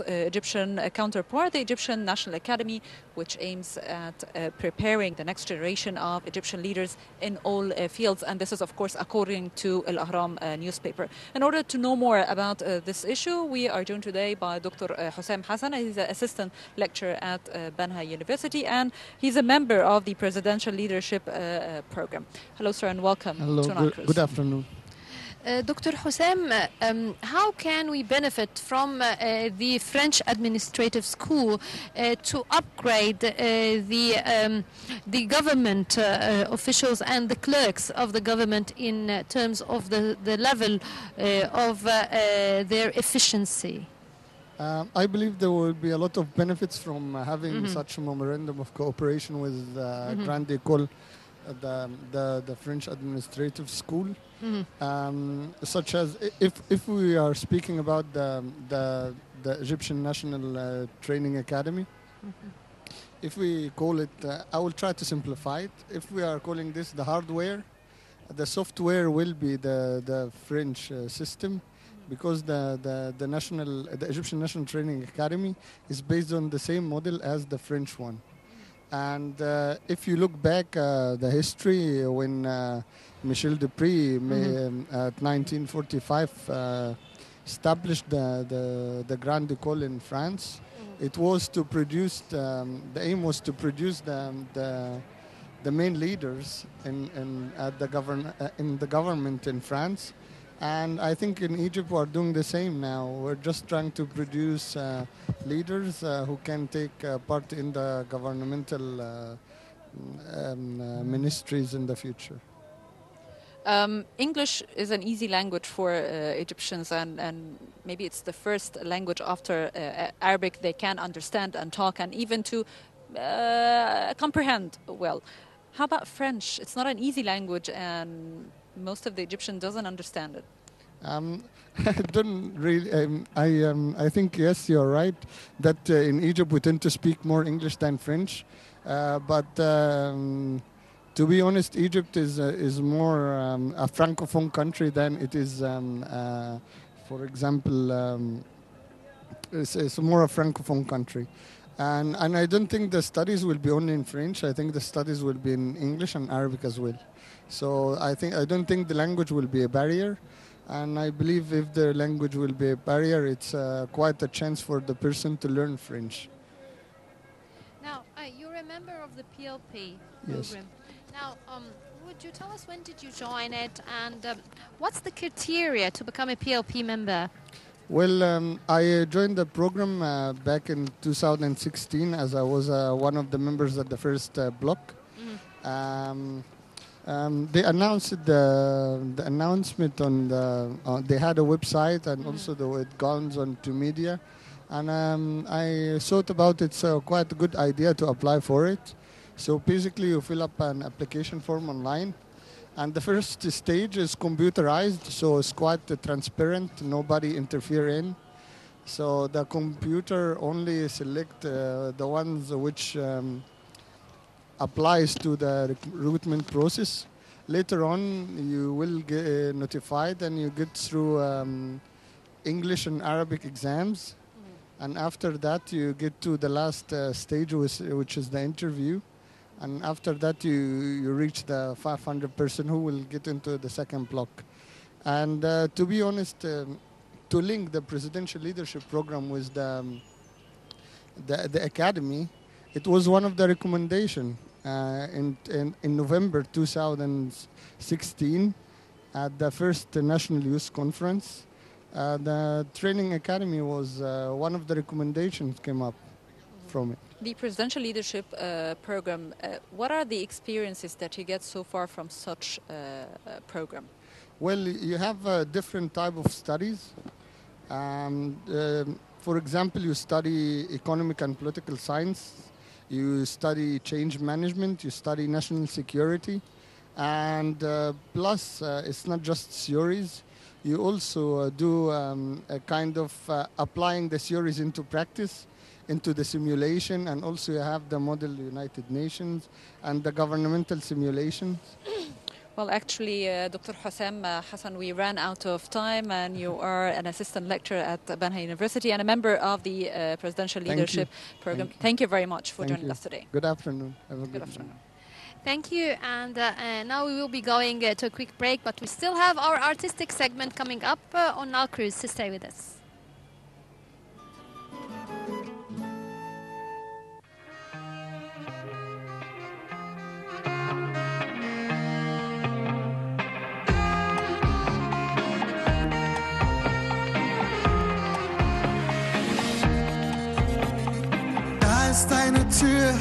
Egyptian counterpart, the Egyptian National Academy, which aims at preparing the next generation of Egyptian leaders in all fields. And this is, of course, according to Al Ahram newspaper. In order to know more about this issue, we are joined today by Dr. Hossam Hassan. He's an assistant lecturer at Banha University, and he's a member of the Presidential Leadership Program. Hello, sir, and welcome to Nile. Good afternoon. Dr. Hossam, how can we benefit from the French Administrative School to upgrade the government officials and the clerks of the government in terms of the level of their efficiency? I believe there will be a lot of benefits from having such a memorandum of cooperation with Grande École, the French Administrative School. Such as if we are speaking about the Egyptian National Training Academy, if we call it, I will try to simplify it. If we are calling this the hardware, the software will be the French system, because the Egyptian National Training Academy is based on the same model as the French one. And if you look back the history, when Michel Dupré at 1945 established the Grande École in France, it was to produce the aim was to produce the main leaders in the government in France. And I think in Egypt we're doing the same now. We're just trying to produce leaders who can take part in the governmental ministries in the future. English is an easy language for Egyptians, and maybe it's the first language after Arabic they can understand and talk, and even to comprehend well. How about French? It's not an easy language, and most of the Egyptian doesn't understand it. I don't really. I think yes, you're right that in Egypt we tend to speak more English than French, but to be honest, Egypt is more a francophone country than it is. For example, it's more a francophone country. And I don't think the studies will be only in French. I think the studies will be in English and Arabic as well. So I don't think the language will be a barrier. And I believe if the language will be a barrier, it's quite a chance for the person to learn French. Now, you're a member of the PLP program. Yes. Now, would you tell us when did you join it, and what's the criteria to become a PLP member? Well, I joined the program back in 2016 as I was one of the members at the first block. They announced the announcement on they had a website, and also it gone on to media, and I thought about it's quite a good idea to apply for it. So basically you fill up an application form online, and the first stage is computerized, so it's quite transparent, nobody interfere in. So the computer only select the ones which applies to the recruitment process. Later on, you will get notified, and you get through English and Arabic exams. And after that, you get to the last stage, which is the interview. And after that, you reach the 500 person who will get into the second block. And to be honest, to link the presidential leadership program with the academy, it was one of the recommendations in November 2016 at the first National Youth Conference. The training academy was one of the recommendations came up from it. The Presidential Leadership Program, what are the experiences that you get so far from such a program? Well, you have different type of studies. For example, you study economic and political science, you study change management, you study national security, and plus it's not just theories. You also do a kind of applying the theories into practice, into the simulation, and also you have the Model United Nations and the governmental simulations. Well, actually, Dr. Hossam, Hassan, we ran out of time, and you are an assistant lecturer at Banha University and a member of the Presidential Leadership Program. Thank you very much for joining us today. Good afternoon. Have a good afternoon. Thank you. And now we will be going to a quick break, but we still have our artistic segment coming up on Nile Cruise, so stay with us. Da ist eine Tür.